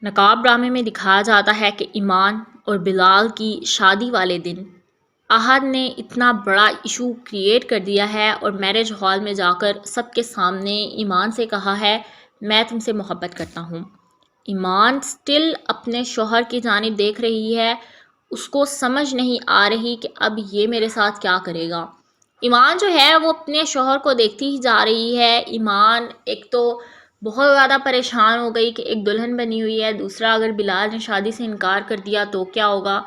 نقاب ڈرامے میں دکھایا جاتا ہے کہ ایمان اور بلال کی شادی والے دن احد نے اتنا بڑا ایشو کریٹ کر دیا ہے اور میرج ہال میں جا کر سب کے سامنے ایمان سے کہا ہے میں تم سے محبت کرتا ہوں۔ ایمان سٹل اپنے شوہر کی جانب دیکھ رہی ہے، اس کو سمجھ نہیں آ رہی کہ اب یہ میرے ساتھ کیا کرے گا۔ ایمان جو ہے وہ اپنے شوہر کو دیکھتی ہی جا رہی ہے۔ ایمان ایک تو بہت زیادہ پریشان ہو گئی کہ ایک دلہن بنی ہوئی ہے، دوسرا اگر بلال نے شادی سے انکار کر دیا تو کیا ہوگا،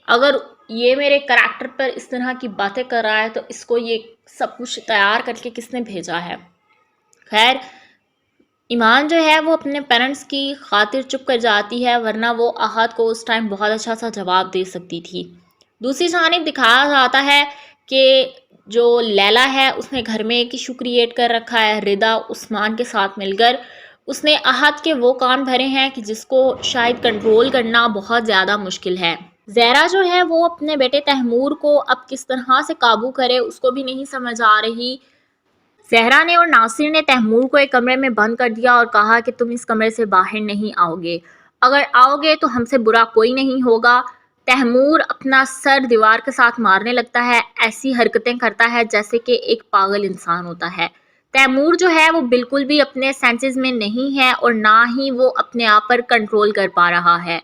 اگر یہ میرے کریکٹر پر اس طرح کی باتیں کر رہا ہے تو اس کو یہ سب کچھ تیار کر کے کس نے بھیجا ہے۔ خیر، ایمان جو ہے وہ اپنے پیرنٹس کی خاطر چپ کر جاتی ہے، ورنہ وہ احد کو اس ٹائم بہت اچھا سا جواب دے سکتی تھی۔ دوسری جانب دکھایا جاتا ہے کہ جو لیلا ہے اس نے گھر میں ایک ایشو کریٹ کر رکھا ہے۔ ردا عثمان کے ساتھ مل کر اس نے احد کے وہ کام بھرے ہیں کہ جس کو شاید کنٹرول کرنا بہت زیادہ مشکل ہے۔ زہرا جو ہے وہ اپنے بیٹے تیمور کو اب کس طرح سے قابو کرے اس کو بھی نہیں سمجھ آ رہی۔ زہرا نے اور ناصر نے تیمور کو ایک کمرے میں بند کر دیا اور کہا کہ تم اس کمرے سے باہر نہیں آؤ گے، اگر آؤ گے تو ہم سے برا کوئی نہیں ہوگا۔ تیمور اپنا سر دیوار کے ساتھ مارنے لگتا ہے، ایسی حرکتیں کرتا ہے جیسے کہ ایک پاگل انسان ہوتا ہے۔ تیمور جو ہے وہ بالکل بھی اپنے سینسز میں نہیں ہے اور نہ ہی وہ اپنے آپ پر کنٹرول کر پا رہا ہے۔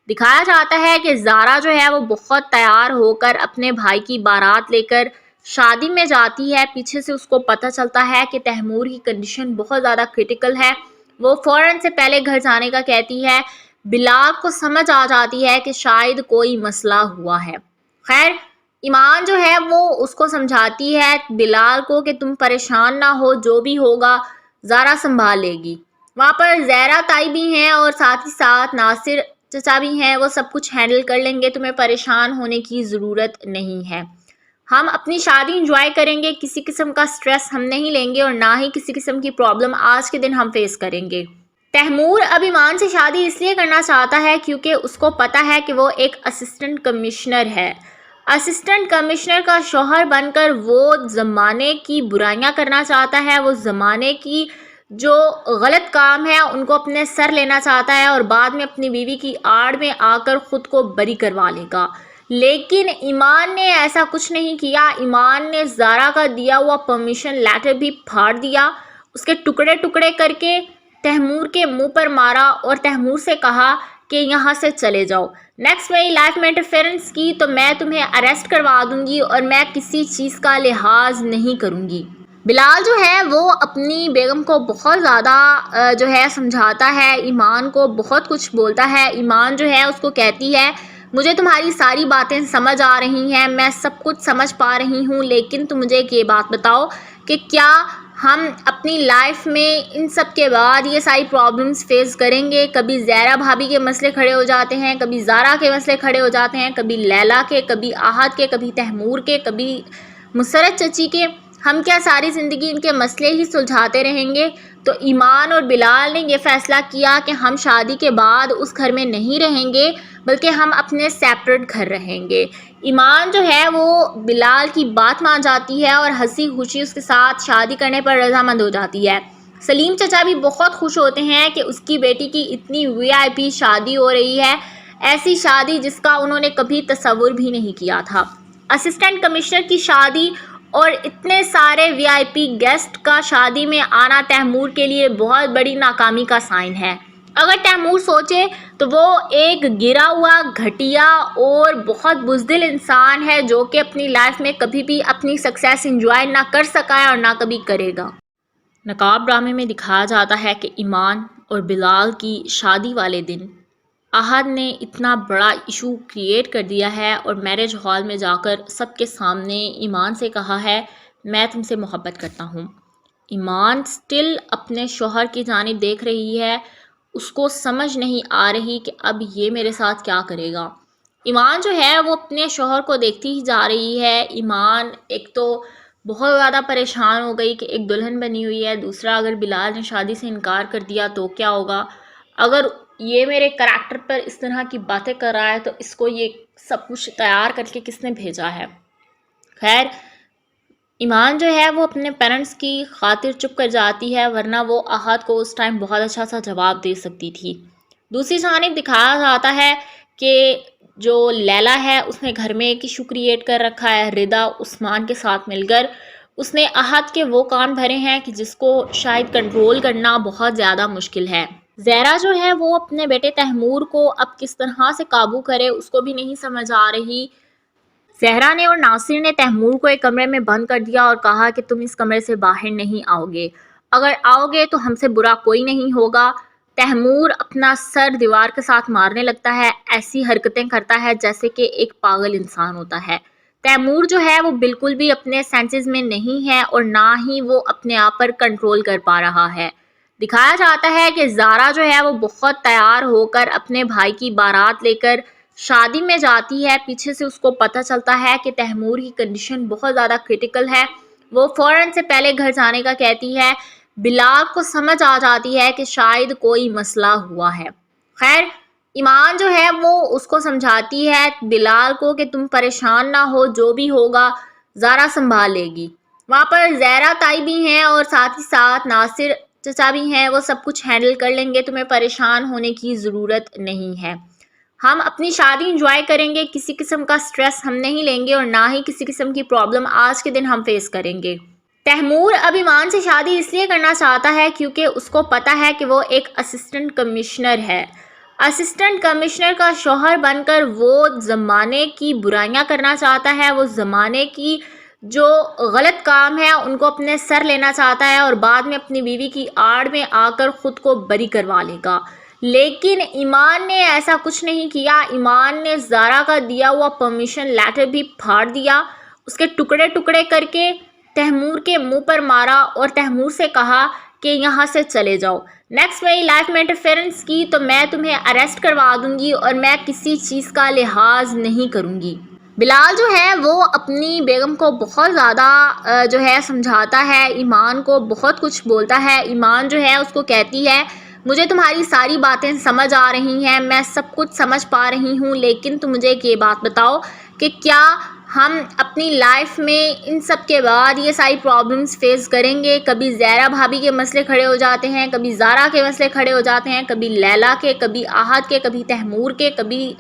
دکھایا جاتا ہے کہ زارا جو ہے وہ بہت تیار ہو کر اپنے بھائی کی بارات لے کر شادی میں جاتی ہے۔ پیچھے سے اس کو پتہ چلتا ہے کہ تیمور کی کنڈیشن بہت زیادہ کریٹیکل ہے، وہ فوراً سے پہلے گھر جانے کا کہتی ہے۔ بلال کو سمجھ آ جاتی ہے کہ شاید کوئی مسئلہ ہوا ہے۔ خیر، ایمان جو ہے وہ اس کو سمجھاتی ہے بلال کو کہ تم پریشان نہ ہو، جو بھی ہوگا زارا سنبھال لے گی۔ وہاں پر زہرا تائی بھی ہیں اور ساتھ ہی ساتھ ناصر چچا بھی ہیں، وہ سب کچھ ہینڈل کر لیں گے، تمہیں پریشان ہونے کی ضرورت نہیں ہے۔ ہم اپنی شادی انجوائے کریں گے، کسی قسم کا سٹریس ہم نہیں لیں گے اور نہ ہی کسی قسم کی پرابلم آج کے دن ہم فیس کریں گے۔ تیمور اب ایمان سے شادی اس لیے کرنا چاہتا ہے کیونکہ اس کو پتہ ہے کہ وہ ایک اسسٹنٹ کمشنر ہے۔ اسسٹنٹ کمشنر کا شوہر بن کر وہ زمانے کی برائیاں کرنا چاہتا ہے، وہ زمانے کی جو غلط کام ہے ان کو اپنے سر لینا چاہتا ہے اور بعد میں اپنی بیوی کی آڑ میں آ کر خود کو بری کروا لے گا۔ لیکن ایمان نے ایسا کچھ نہیں کیا۔ ایمان نے زارا کا دیا ہوا پرمیشن لیٹر بھی پھاڑ دیا، اس کے ٹکڑے ٹکڑے کر کے تیمور کے منہ پر مارا اور تیمور سے کہا کہ یہاں سے چلے جاؤ، نیکسٹ میری لائف میں انٹرفیئرنس کی تو میں تمہیں اریسٹ کروا دوں گی اور میں کسی چیز کا لحاظ نہیں کروں گی۔ بلال جو ہے وہ اپنی بیگم کو بہت زیادہ جو ہے سمجھاتا ہے، ایمان کو بہت کچھ بولتا ہے۔ ایمان جو ہے اس کو کہتی ہے مجھے تمہاری ساری باتیں سمجھ آ رہی ہیں، میں سب کچھ سمجھ پا رہی ہوں، لیکن تم مجھے ایک یہ بات بتاؤ کہ کیا ہم اپنی لائف میں ان سب کے بعد یہ ساری پرابلمس فیس کریں گے؟ کبھی زہرا بھابھی کے مسئلے کھڑے ہو جاتے ہیں، کبھی زارا کے مسئلے کھڑے ہو جاتے ہیں، کبھی لیلا کے، کبھی احد کے، کبھی تیمور کے، کبھی مسرت چچی کے۔ ہم کیا ساری زندگی ان کے مسئلے ہی سلجھاتے رہیں گے؟ تو ایمان اور بلال نے یہ فیصلہ کیا کہ ہم شادی کے بعد اس گھر میں نہیں رہیں گے بلکہ ہم اپنے سیپریٹ گھر رہیں گے۔ ایمان جو ہے وہ بلال کی بات مان جاتی ہے اور ہنسی خوشی اس کے ساتھ شادی کرنے پر رضامند ہو جاتی ہے۔ سلیم چچا بھی بہت خوش ہوتے ہیں کہ اس کی بیٹی کی اتنی VIP شادی ہو رہی ہے، ایسی شادی جس کا انہوں نے کبھی تصور بھی نہیں کیا تھا۔ اسسٹنٹ کمشنر کی شادی اور اتنے سارے VIP گیسٹ کا شادی میں آنا تیمور کے لیے بہت بڑی ناکامی کا سائن ہے۔ اگر تیمور سوچے تو وہ ایک گرا ہوا، گھٹیا اور بہت بزدل انسان ہے جو کہ اپنی لائف میں کبھی بھی اپنی سکسیس انجوائے نہ کر سکا ہے اور نہ کبھی کرے گا۔ نقاب ڈرامے میں دکھایا جاتا ہے کہ ایمان اور بلال کی شادی والے دن احد نے اتنا بڑا ایشو کریٹ کر دیا ہے اور میرج ہال میں جا کر سب کے سامنے ایمان سے کہا ہے میں تم سے محبت کرتا ہوں۔ ایمان سٹل اپنے شوہر کی جانب دیکھ رہی ہے، اس کو سمجھ نہیں آ رہی کہ اب یہ میرے ساتھ کیا کرے گا۔ ایمان جو ہے وہ اپنے شوہر کو دیکھتی ہی جا رہی ہے۔ ایمان ایک تو بہت زیادہ پریشان ہو گئی کہ ایک دلہن بنی ہوئی ہے، دوسرا اگر بلال نے شادی سے انکار کر دیا تو کیا ہوگا، اگر یہ میرے کریکٹر پر اس طرح کی باتیں کر رہا ہے تو اس کو یہ سب کچھ تیار کر کے کس نے بھیجا ہے۔ خیر، ایمان جو ہے وہ اپنے پیرنٹس کی خاطر چپ کر جاتی ہے، ورنہ وہ احد کو اس ٹائم بہت اچھا سا جواب دے سکتی تھی۔ دوسری جانب دکھایا جاتا ہے کہ جو لیلا ہے اس نے گھر میں ایک ایشو کریٹ کر رکھا ہے. ردا عثمان کے ساتھ مل کر اس نے احد کے وہ کان بھرے ہیں کہ جس کو شاید کنٹرول کرنا بہت زیادہ مشکل ہے. زہرا جو ہے وہ اپنے بیٹے تیمور کو اب کس طرح سے قابو کرے اس کو بھی نہیں سمجھ آ رہی. زہرا نے اور ناصر نے تیمور کو ایک کمرے میں بند کر دیا اور کہا کہ تم اس کمرے سے باہر نہیں آؤ گے. اگر آؤ گے تو ہم سے برا کوئی نہیں ہوگا. تیمور اپنا سر دیوار کے ساتھ مارنے لگتا ہے. ایسی حرکتیں کرتا ہے جیسے کہ ایک پاگل انسان ہوتا ہے. تیمور جو ہے وہ بالکل بھی اپنے سینسز میں نہیں ہے اور نہ ہی وہ اپنے آپ پر کنٹرول کر پا رہا ہے. دکھایا جاتا ہے کہ زارا جو ہے وہ بہت تیار ہو کر اپنے بھائی کی بارات لے کر شادی میں جاتی ہے. پیچھے سے اس کو پتہ چلتا ہے کہ تیمور کی کنڈیشن بہت زیادہ کریٹیکل ہے. وہ فوراً سے پہلے گھر جانے کا کہتی ہے. بلال کو سمجھ آ جاتی ہے کہ شاید کوئی مسئلہ ہوا ہے. خیر ایمان جو ہے وہ اس کو سمجھاتی ہے بلال کو کہ تم پریشان نہ ہو، جو بھی ہوگا زارا سنبھال لے گی. وہاں پر زہرا تائی بھی ہیں اور ساتھ ہی ساتھ ناصر چچا بھی ہیں. وہ سب کچھ ہینڈل کر لیں گے، تمہیں پریشان ہونے کی ضرورت نہیں ہے. ہم اپنی شادی انجوائے کریں گے، کسی قسم کا سٹریس ہم نہیں لیں گے اور نہ ہی کسی قسم کی پرابلم آج کے دن ہم فیس کریں گے. تیمور اب ایمان سے شادی اس لیے کرنا چاہتا ہے کیونکہ اس کو پتہ ہے کہ وہ ایک اسسٹنٹ کمشنر ہے. اسسٹنٹ کمشنر کا شوہر بن کر وہ زمانے کی برائیاں کرنا چاہتا ہے. وہ زمانے کی جو غلط کام ہے ان کو اپنے سر لینا چاہتا ہے اور بعد میں اپنی بیوی کی آڑ میں آ کر خود کو بری کروا لے گا. لیکن ایمان نے ایسا کچھ نہیں کیا. ایمان نے زارا کا دیا ہوا پرمیشن لیٹر بھی پھاڑ دیا، اس کے ٹکڑے ٹکڑے کر کے تیمور کے منہ پر مارا اور تیمور سے کہا کہ یہاں سے چلے جاؤ. نیکسٹ میری لائف میں انٹرفیئرنس کی تو میں تمہیں اریسٹ کروا دوں گی اور میں کسی چیز کا لحاظ نہیں کروں گی. بلال جو ہے وہ اپنی بیگم کو بہت زیادہ جو ہے سمجھاتا ہے. ایمان کو بہت کچھ بولتا ہے. ایمان جو ہے اس کو کہتی ہے مجھے تمہاری ساری باتیں سمجھ آ رہی ہیں، میں سب کچھ سمجھ پا رہی ہوں، لیکن تم مجھے ایک یہ بات بتاؤ کہ کیا ہم اپنی لائف میں ان سب کے بعد یہ ساری پرابلمس فیس کریں گے؟ کبھی زہرا بھابھی کے مسئلے کھڑے ہو جاتے ہیں، کبھی زارا کے مسئلے کھڑے ہو جاتے ہیں، کبھی لیلا کے، کبھی احد کے، کبھی تیمور کے، کبھی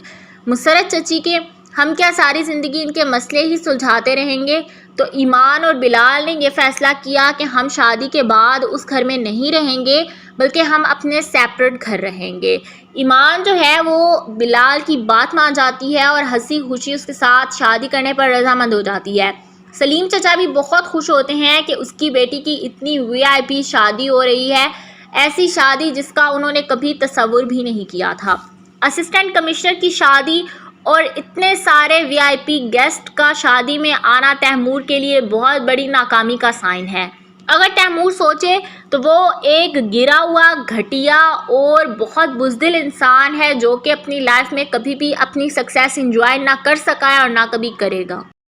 مسرت چچی کے. ہم کیا ساری زندگی ان کے مسئلے ہی سلجھاتے رہیں گے؟ تو ایمان اور بلال نے یہ فیصلہ کیا کہ ہم شادی کے بعد اس گھر میں نہیں رہیں گے بلکہ ہم اپنے سیپریٹ گھر رہیں گے. ایمان جو ہے وہ بلال کی بات مان جاتی ہے اور ہنسی خوشی اس کے ساتھ شادی کرنے پر رضامند ہو جاتی ہے. سلیم چچا بھی بہت خوش ہوتے ہیں کہ اس کی بیٹی کی اتنی VIP شادی ہو رہی ہے، ایسی شادی جس کا انہوں نے کبھی تصور بھی نہیں کیا تھا. اسسٹنٹ کمشنر کی شادی اور اتنے سارے VIP گیسٹ کا شادی میں آنا تیمور کے لیے بہت بڑی ناکامی کا سائن ہے. اگر تیمور سوچے تو وہ ایک گرا ہوا گھٹیا اور بہت بزدل انسان ہے جو کہ اپنی لائف میں کبھی بھی اپنی سکسیس انجوائے نہ کر سکا ہے اور نہ کبھی کرے گا.